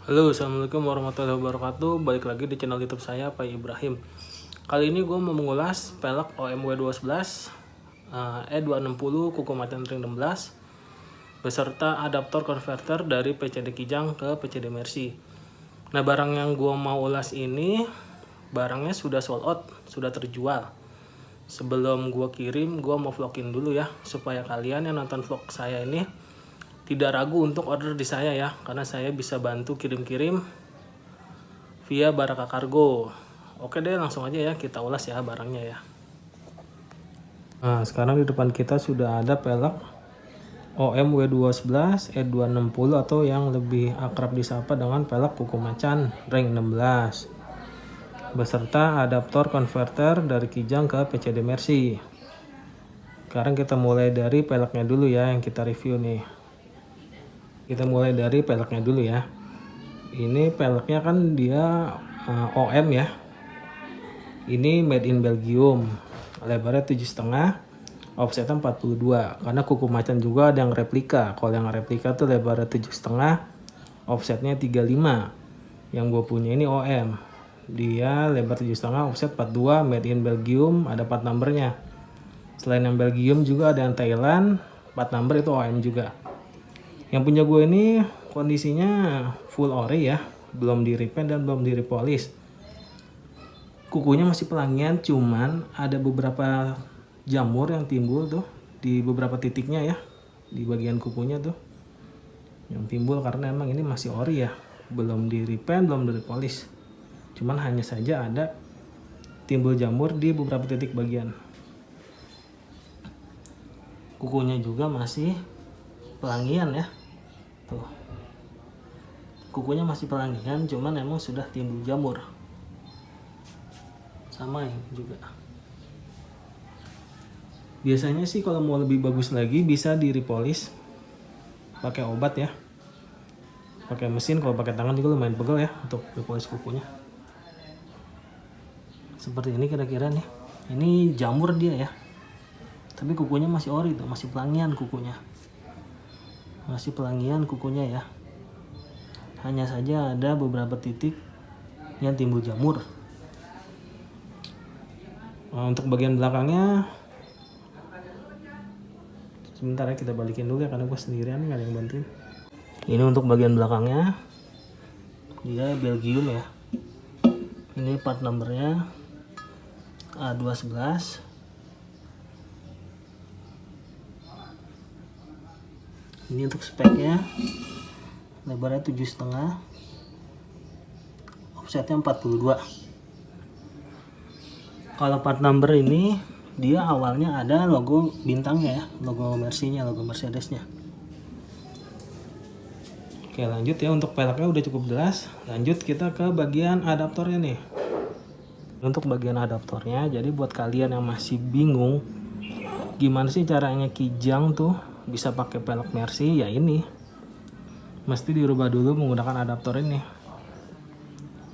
Halo, assalamualaikum warahmatullahi wabarakatuh. Balik lagi di channel YouTube saya, Pak Ibrahim. Kali ini gue mau mengulas pelek OMW 211 E260 kuku macan ring 16 beserta adaptor konverter dari PCD Kijang ke PCD Mercy. Nah, barang yang gue mau ulas ini barangnya sudah sold out, sudah terjual. Sebelum gue kirim, gue mau vlogin dulu ya, supaya kalian yang nonton vlog saya ini tidak ragu untuk order di saya ya, karena saya bisa bantu kirim-kirim via Baraka Kargo. Oke deh, langsung aja ya kita ulas ya barangnya ya. Nah, sekarang di depan kita sudah ada pelek OMW211 E260 atau yang lebih akrab disapa dengan pelek kuku macan ring 16 beserta adaptor konverter dari Kijang ke PCD Mercy. Sekarang kita mulai dari peleknya dulu ya yang kita review nih. Kita mulai dari peleknya dulu ya. Ini peleknya kan dia OM ya. Ini made in Belgium. Lebarnya 7,5, offsetnya 42. Karena kuku macan juga ada yang replika. Kalau yang replika tuh lebarnya 7,5, offsetnya 35. Yang gue punya ini OM. Dia lebar 7,5, offset 42, made in Belgium, ada part numbernya. Selain yang Belgium juga ada yang Thailand, part number itu OM juga. Yang punya gue ini kondisinya full ori ya, belum di repaint dan belum di repolish. Kukunya masih pelangian, cuman ada beberapa jamur yang timbul tuh di beberapa titiknya ya, di bagian kukunya tuh yang timbul karena emang ini masih ori ya, belum di repaint, belum di repolish. Cuman hanya saja ada timbul jamur di beberapa titik bagian. Kukunya juga masih pelangian ya. Tuh. Kukunya masih pelangian, cuman emang sudah timbul jamur. Sama ini juga. Biasanya sih kalau mau lebih bagus lagi bisa di repolish pakai obat ya. Pakai mesin, kalau pakai tangan juga lumayan pegel ya untuk repolish kukunya. Seperti ini kira-kira nih. Ini jamur dia ya. Tapi kukunya masih ori tuh, masih pelangian kukunya. Masih pelangian kukunya ya. Hanya saja ada beberapa titik yang timbul jamur. Nah, untuk bagian belakangnya sebentar ya, kita balikin dulu ya karena gue sendirian, nggak ada yang bantuin. Ini untuk bagian belakangnya, dia Belgium ya. Ini part numbernya A211. Ini untuk speknya, lebarnya 7,5, offsetnya 42. Kalau part number ini dia awalnya ada logo bintangnya ya, logo Mercy-nya, logo Mercedes-nya. Oke, lanjut ya, untuk peleknya udah cukup jelas. Lanjut kita ke bagian adaptornya nih. Untuk bagian adaptornya, jadi buat kalian yang masih bingung gimana sih caranya Kijang tuh bisa pakai pelek Mercy, ya ini mesti dirubah dulu menggunakan adaptor ini.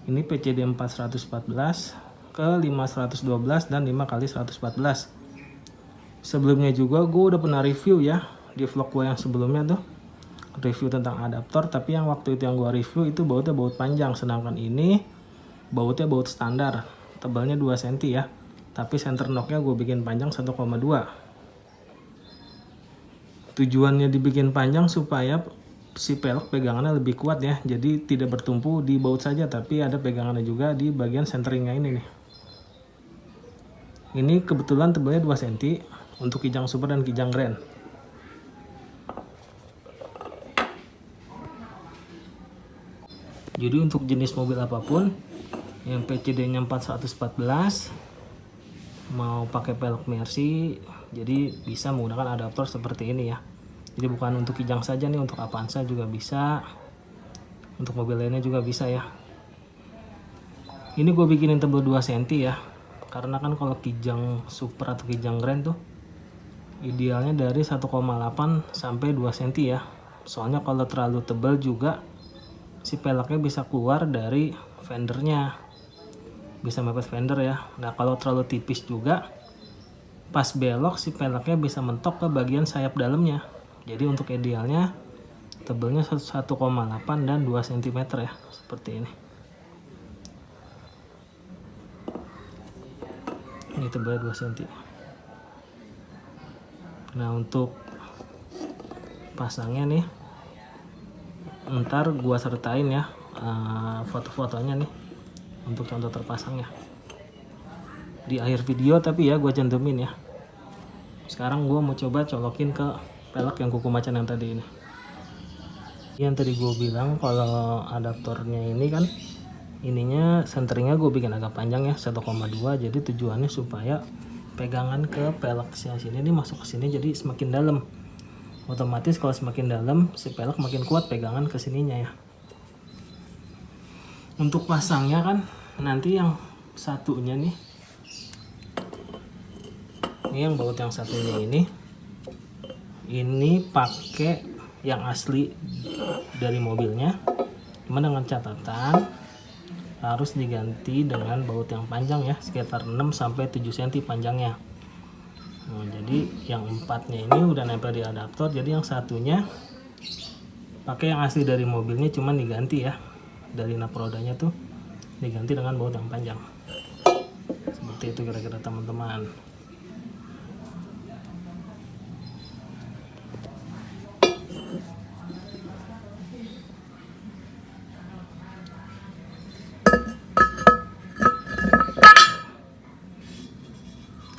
Ini PCD 414 ke 512 dan 5x114. Sebelumnya juga gue udah pernah review ya di vlog gue yang sebelumnya tuh, review tentang adaptor, tapi yang waktu itu yang gue review itu bautnya baut panjang, sedangkan ini bautnya baut standar, tebalnya 2 cm ya, tapi center knocknya gue bikin panjang 1,2. Tujuannya dibikin panjang supaya si pelek pegangannya lebih kuat ya, jadi tidak bertumpu di baut saja tapi ada pegangannya juga di bagian centeringnya ini nih. Ini kebetulan tebalnya 2 cm untuk Kijang Super dan Kijang Grand. Jadi untuk jenis mobil apapun yang PCD-nya 414 mau pakai pelek Mercy, jadi bisa menggunakan adaptor seperti ini ya. Jadi bukan untuk Kijang saja nih, untuk Avanza juga bisa, untuk mobil lainnya juga bisa ya. Ini gue bikinin tebal 2 cm ya, karena kan kalau Kijang Super atau Kijang Grand tuh idealnya dari 1,8 sampai 2 cm ya. Soalnya kalau terlalu tebal juga si peleknya bisa keluar dari fendernya, bisa mepet fender ya. Nah kalau terlalu tipis juga pas belok si peleknya bisa mentok ke bagian sayap dalamnya. Jadi untuk idealnya Tebelnya 1,8 dan 2 cm ya, seperti ini. Ini tebelnya 2 cm. Nah, untuk pasangnya nih, ntar gua sertain ya foto-fotonya nih untuk contoh terpasangnya di akhir video, tapi ya gua cantumin ya. Sekarang gua mau coba colokin ke pelek yang kuku macan yang tadi ini. Yang tadi gue bilang kalau adaptornya ini kan, ininya senteringnya gue bikin agak panjang ya, 1,2. Jadi tujuannya supaya pegangan ke pelek sini ini masuk ke sini, jadi semakin dalam. Otomatis kalau semakin dalam si pelek makin kuat pegangan ke sininya ya. Untuk pasangnya kan nanti yang satunya nih, ini yang baut yang satunya ini pakai yang asli dari mobilnya, cuma dengan catatan harus diganti dengan baut yang panjang ya, sekitar 6-7 cm panjangnya. Nah, jadi yang 4-nya ini udah nempel di adaptor, jadi yang satunya pakai yang asli dari mobilnya, cuman diganti ya, dari nap rodanya tuh diganti dengan baut yang panjang. Seperti itu kira-kira teman-teman.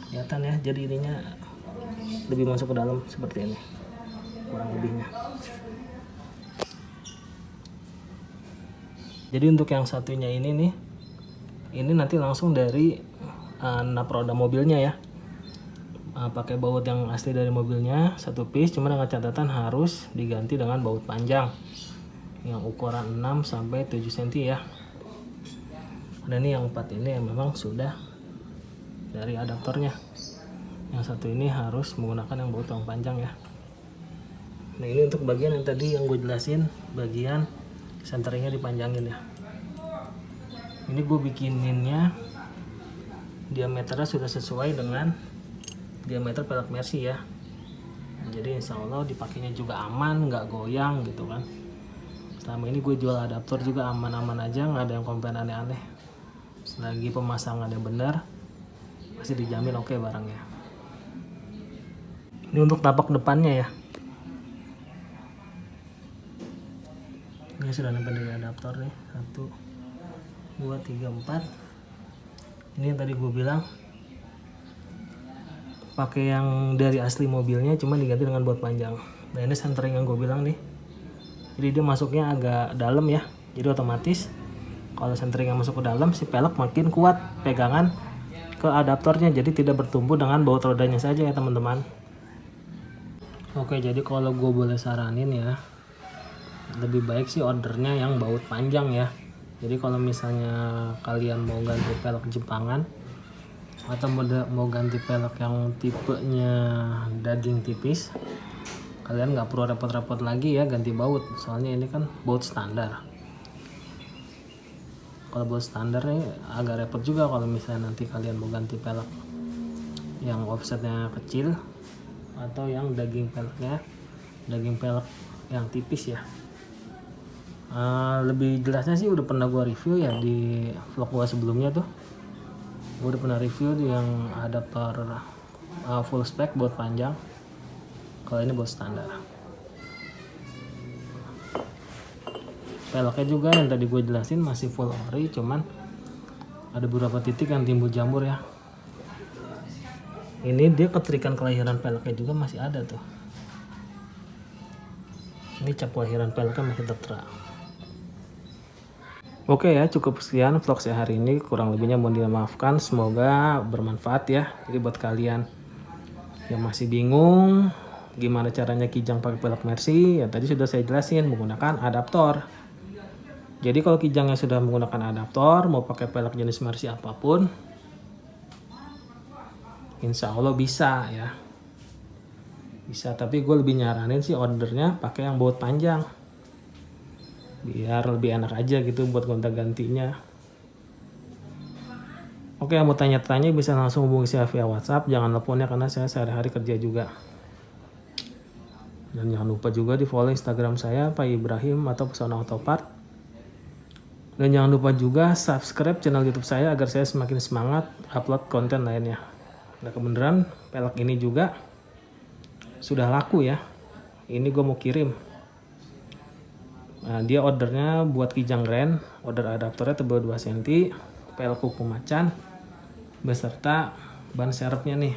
Kelihatan ya, jadi ininya lebih masuk ke dalam seperti ini kurang lebihnya. Jadi untuk yang satunya ini nih, ini nanti langsung dari nap roda mobilnya ya, pakai baut yang asli dari mobilnya satu piece, cuma dengan catatan harus diganti dengan baut panjang yang ukuran 6-7 cm ya. Dan ini yang 4 ini yang memang sudah dari adaptornya. Yang satu ini harus menggunakan yang baut yang panjang ya. Nah, ini untuk bagian yang tadi yang gue jelasin, bagian senteringnya dipanjangin ya. Ini gue bikininnya diameternya sudah sesuai dengan diameter pelek Mercy ya. Jadi insya Allah dipakainya juga aman, nggak goyang gitu kan. Selama ini gue jual adaptor juga aman-aman aja, nggak ada yang komplain aneh-aneh. Selagi pemasangannya benar, masih dijamin oke barangnya. Ini untuk tapak depannya ya. Ini sudah nempel di adaptor nih, 1, 2, 3, 4. Ini yang tadi gue bilang pakai yang dari asli mobilnya, cuma diganti dengan baut panjang. Nah, ini centering yang gue bilang nih, jadi dia masuknya agak dalam ya, jadi otomatis kalau centering yang masuk ke dalam, si pelek makin kuat pegangan ke adaptornya, jadi tidak bertumbuh dengan baut rodanya saja ya teman-teman. Oke, jadi kalau gue boleh saranin ya, lebih baik sih ordernya yang baut panjang ya. Jadi kalau misalnya kalian mau ganti pelek Jepangan atau mau ganti pelek yang tipenya daging tipis, kalian nggak perlu repot-repot lagi ya ganti baut, soalnya ini kan baut standar. Kalau baut standar nih agak repot juga kalau misalnya nanti kalian mau ganti pelek yang offsetnya kecil atau yang daging pelek yang tipis ya. Lebih jelasnya sih udah pernah gua review ya di vlog gua sebelumnya tuh. Gua udah pernah review yang adaptor full spec baut panjang. Kalau ini baut standar. Peleknya juga yang tadi gue jelasin masih full ori, cuman ada beberapa titik yang timbul jamur ya. Ini dia keterikan kelahiran peleknya juga masih ada tuh. Ini cap kelahiran peleknya masih tertera. Oke ya, cukup sekian vlog saya hari ini, kurang lebihnya mohon dimaafkan, semoga bermanfaat ya. Jadi buat kalian yang masih bingung gimana caranya Kijang pakai pelek Mercy, ya tadi sudah saya jelasin menggunakan adaptor. Jadi kalau Kijangnya sudah menggunakan adaptor, mau pakai pelek jenis Mercy apapun, insya Allah bisa ya. Bisa, tapi gue lebih nyaranin sih ordernya pakai yang baut panjang. Biar lebih enak aja gitu buat gonta-gantinya. Oke, mau tanya-tanya bisa langsung hubungi saya via WhatsApp. Jangan telepon ya, karena saya sehari-hari kerja juga. Dan jangan lupa juga di follow Instagram saya Pak Ibrahim atau Pesona Autopart. Dan jangan lupa juga subscribe channel YouTube saya agar saya semakin semangat upload konten lainnya. Nah kebenaran pelek ini juga sudah laku ya. Ini gue mau kirim. Nah, dia ordernya buat Kijang Grand, order adaptornya tebal 2 cm, pelek kuku macan, beserta ban serepnya nih.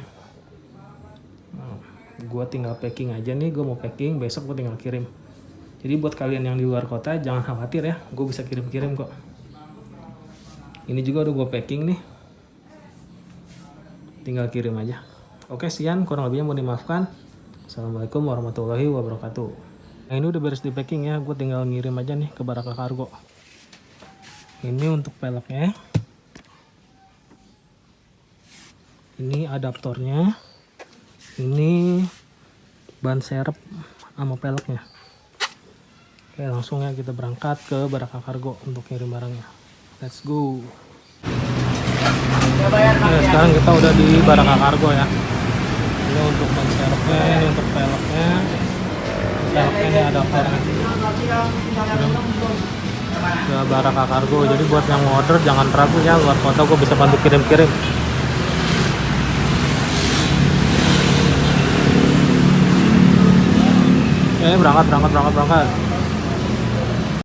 Nah, gue tinggal packing aja nih, gue mau packing, besok gue tinggal kirim. Jadi buat kalian yang di luar kota jangan khawatir ya, gue bisa kirim-kirim kok. Ini juga udah gue packing nih, tinggal kirim aja. Oke, sekian, kurang lebihnya mau dimaafkan. Assalamualaikum warahmatullahi wabarakatuh. Nah ini udah beres di packing ya, gue tinggal ngirim aja nih ke Baraka Kargo. Ini untuk peleknya, ini adaptornya, ini ban serep sama peleknya. Oke, langsung ya kita berangkat ke Baraka Kargo untuk kirim barangnya. Let's go. Oke, sekarang kita udah di Baraka Kargo ya. Ini untuk ban serepnya, ini untuk peleknya. Peleknya ini adaptornya. Ke Baraka Kargo. Jadi buat yang order jangan ragu ya, luar kota gue bisa bantu kirim-kirim. Oke, berangkat.